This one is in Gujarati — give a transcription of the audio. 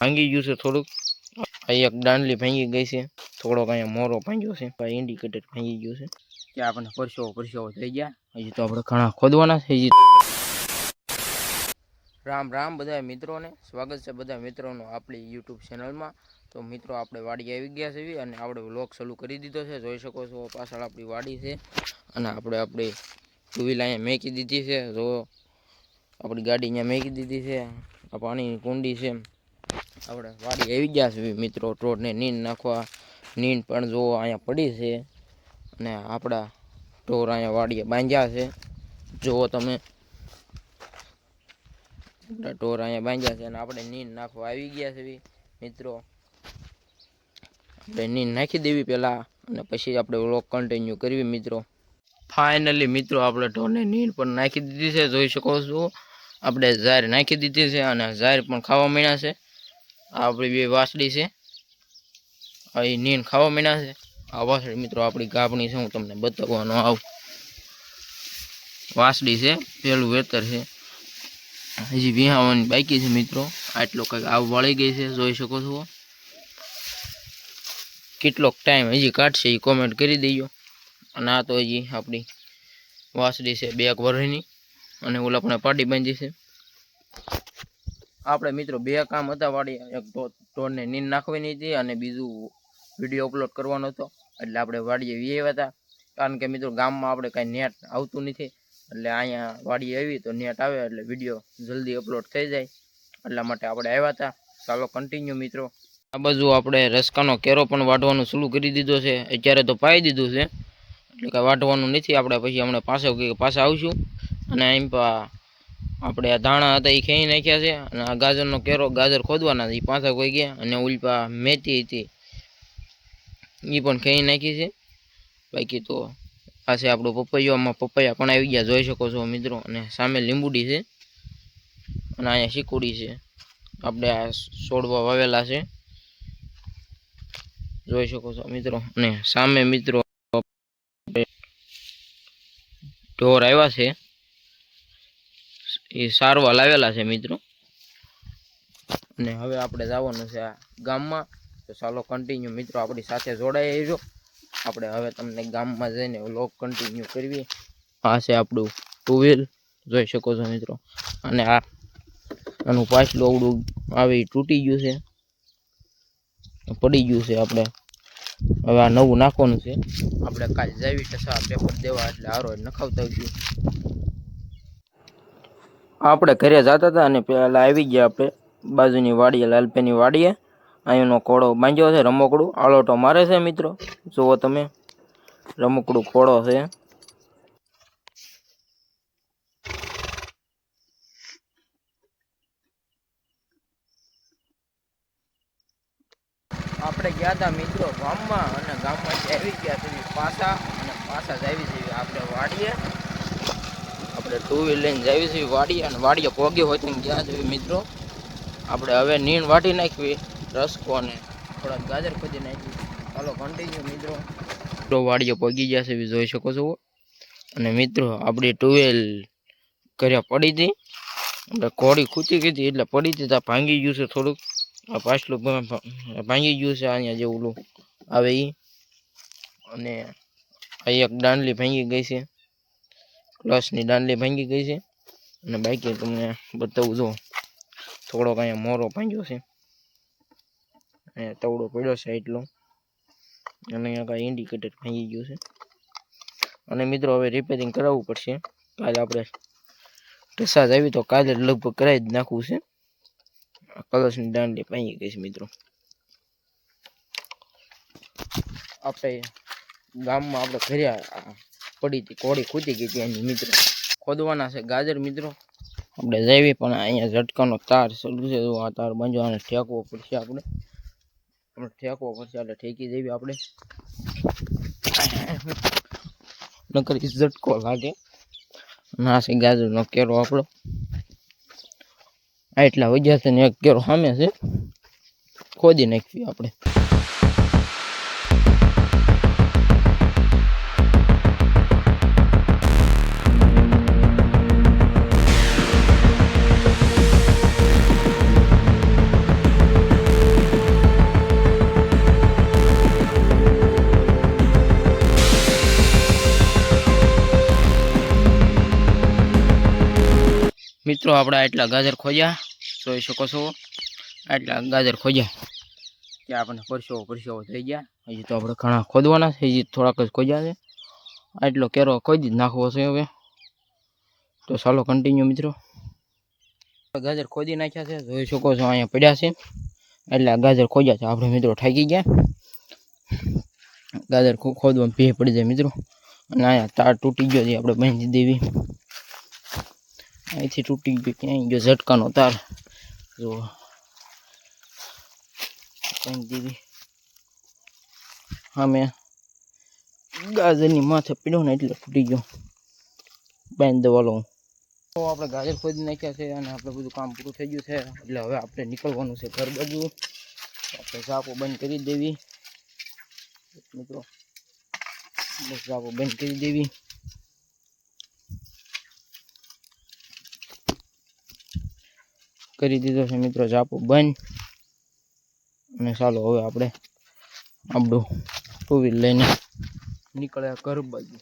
ભાંગી ગયું છે થોડુંક. આ એક દાંડલી ભાંગી ગઈ છે, થોડોક અહીંયા મોરો ભાંગ્યો છે, ઇન્ડિકેટર ભાંગી ગયું છે. ત્યાં આપણે પરસેવો થઈ ગયા. હજી તો આપણે ઘણા ખોદવાના છે. રામ રામ બધા મિત્રોને, સ્વાગત છે બધા મિત્રોનું આપણી યુટ્યુબ ચેનલમાં. તો મિત્રો આપણે વાડી આવી ગયા છે અને આપણે વ્લોગ ચાલુ કરી દીધો છે. જોઈ શકો છો પાછળ આપણી વાડી છે અને આપણે ટુ વ્હીલ અહીંયા મેકી દીધી છે. જો આપણી ગાડી અહીંયા મેકી દીધી છે. આ પાણીની કુંડી છે. આપણે વાડી આવી ગયા છે મિત્રો. ટોળને નીંદ નાખવા. નીંદ પણ જો અહીંયા પડી છે અને આપણા ઢોર અહીંયા વાડીએ બાંધ્યા છે. જુઓ તમે, ઢોર અહીંયા બાંધ્યા છે અને આપણે નીંદ નાખવા આવી ગયા છે મિત્રો. આપણે નીંદ નાખી દેવી પહેલાં અને પછી આપણે વ્લોગ કન્ટિન્યુ કરવી મિત્રો. ફાઇનલી મિત્રો આપણે ઢોરને નીંદ પણ નાખી દીધી છે. જોઈ શકો છો આપણે ઝાર નાખી દીધી છે અને ઝાર પણ ખાવા માંડ્યા છે. આ આપણી બે વાસળી છે, અહીં નીંદ ખાવા માંડ્યા છે. આ વાસળી મિત્રો આપણી ગાભણી છે, હું તમને બતાવવાનો આવું. વાસળી છે, પેલું વેતર છે, હજી વિહાવાની બાકી છે મિત્રો. આટલો કંઈક આવ વળી ગઈ છે, જોઈ શકો છો. કેટલોક ટાઈમ હજી કાઢશે એ કોમેન્ટ કરી દેજો. અને આ તો હજી આપણી વાસળી છે 2 વર્ષની અને ઓલા પણ પાડી બાંધી છે. આપણે મિત્રો 2 કામ હતા વાડી. એક ઢોરને નીંદ નાખવાની હતી અને બીજું વિડીયો અપલોડ કરવાનો હતો. એટલે આપણે વાડીએ આવ્યા હતા. કારણ કે મિત્રો ગામમાં આપણે કાંઈ નેટ આવતું નથી, એટલે અહીંયા વાડીએ આવી તો નેટ આવે એટલે વિડીયો જલ્દી અપલોડ થઈ જાય. એટલા માટે આપણે આવ્યા હતા. ચાલો કન્ટિન્યુ મિત્રો. આ બાજુ આપણે રસકાનો કેરો પણ વાઢવાનું શરૂ કરી દીધો છે. અત્યારે તો પાઈ દીધું છે, એટલે કાંઈ વાઢવાનું નથી. આપણે પછી હમણાં પાછા આવશું. અને એમ આપણે આ ધાણા હતા એ ખેઈ નાખ્યા છે અને આ ગાજરનો કેરો, ગાજર ખોદવાના છે, એ પાછા કોઈ ગયા. અને ઉલ્પા મેથી હતી એ પણ ખેઈ નાખી છે. બાકી તો આ છે આપણું પપૈયામાં પપૈયા પણ આવી ગયા, જોઈ શકો છો મિત્રો. અને સામે લીંબુડી છે અને અહીંયા શીકુડી છે. આપણે આ છોડવા વાવેલા છે, જોઈ શકો છો મિત્રો. અને સામે મિત્રો ઢોર આવ્યા છે, એ સારવા લાવેલા છે મિત્રો. અને હવે આપણે જવાનું છે આ ગામમાં. તો ચાલો કન્ટિન્યુ મિત્રો આપણી સાથે જોડાઈ આવજો. આપણે હવે તમને ગામમાં જઈને વ્લોગ કન્ટિન્યુ કરવી. આ છે આપણું ટુ વ્હીલ, જોઈ શકો છો મિત્રો. અને આનું પાછલું અવડું આવે એ તૂટી ગયું છે, પડી ગયું છે. આપણે હવે આ નવું નાખવાનું છે. આપણે કાલે જાવી ટસા પેપર દેવા, એટલે હારો નખાવતા આવીશું. આપણે ઘરે જતા હતા અને પહેલાં આવી ગયા આપણે બાજુની વાડીએ, લાલપેની વાડીએ. અહીંનો કોળો બાંધ્યો છે, રમકડું આલોટો મારે છે મિત્રો. જુઓ તમે, રમકડું કોળો છે. આપણે ગયા હતા મિત્રો ગામમાં અને ગામમાંથી આવી ગયા છે પાછા. અને પાછા જ આવી છીએ આપણે વાડીએ. આપણે ટુ વ્હીલ લઈને જાવી છીએ વાડીએ. અને વાડીએ પોગ્યો હોય તો ગયા છે મિત્રો. આપણે હવે નીણ વાટી નાખવી, રસકો અને થોડાક ગાજર ખોદી નાખવી. ચાલો કન્ટિન્યુ મિત્રો. તો વાડીએ પોગી ગયા છે, જોઈ શકો છો. અને મિત્રો આપણી ટુ વ્હીલ ઘરે પડી હતી, એટલે ઘોડી ખૂચી ગઈ હતી એટલે પડી હતી. ત્યાં ભાંગી ગયું છે થોડુંક. આ પાછલું ભાંગી ગયું છે, અહીંયા જે ઓલું આવે એ. અને આ એક દાંડલી ભાંગી ગઈ છે, ક્લચની દાંડલી ભાંગી ગઈ છે. અને બાકી તમને બતાવું, જો થોડોક અહીંયા મોરો ભાંગ્યો છે, અહીંયા તવડો પડ્યો છે એટલો. અને અહીંયા કાંઈ ઇન્ડિકેટર ભાંગી ગયું છે. અને મિત્રો હવે રિપેરિંગ કરાવવું પડશે. કાલે આપણે ટસા જ આવી તો કાલે લગભગ કરાવી જ નાખવું છે. કલશની દાંડી ભાંગી ગઈ છે મિત્રો. આપણે ગામમાં આપણે ઘરે પડી હતી, કોળી ખૂટી ગઈ હતી એની મિત્રો. ખોદવાના છે ગાજર મિત્રો. આપણે જઈએ પણ અહીંયા ઝટકાનો તાર ચાલુ છે, આ તાર બાંધવાનો ઠેકવો પડશે. આપણે ઠેકવો પડશે એટલે ઠેકી જઈએ આપણે, નકર ઝટકો લાગે. ના છે ગાજરનો કેરો આપણો. આટલા વજ્યા છે ને એક કેરો સામે છે, ખોદી નાખવી આપણે. મિત્રો આપણે આટલા ગાજર ખોજ્યા, જોઈ શકો છો આટલા ગાજર ખોજ્યા કે આપણને પરસેવો થઈ ગયા. હજી તો આપણે ઘણા ખોદવાના છે, હજી થોડાક જ ખોજ્યા છે. આટલો કેરો ખોદી જ નાખવો છે હવે. તો ચાલો કન્ટિન્યુ મિત્રો. ગાજર ખોદી નાખ્યા છે, જોઈ શકો છો અહીંયા પડ્યા છે. એટલે ગાજર ખોજ્યા છે આપણે મિત્રો, થાકી ગયા. ગાજર ખોદવામાં ભે પડી જાય મિત્રો. અને અહીંયા તાર તૂટી ગયો છે, આપણે બાંધી દેવી. અહીંથી તૂટી ગયો, ક્યાંય ગયો ઝટકાનો તાર, જો બાંધી દેવી. હા મેં ગાજરની માથે પીડ્યો ને એટલે તૂટી ગયો, બાંધી દેવાલો. તો આપણે ગાજર ખોદી નાખ્યા છે અને આપણે બધું કામ પૂરું થઈ ગયું છે. એટલે હવે આપણે નીકળવાનું છે ઘર બાજુ. આપણે ઝાપો બંધ કરી દેવી મિત્રો, બસ ઝાપો બંધ કરી દેવી. કરી દીધો છે મિત્રો ઝાપો બંધ. અને ચાલો હવે આપણે આપણું ટુ વ્હીલ લઈને નીકળ્યા ઘર બાજુ.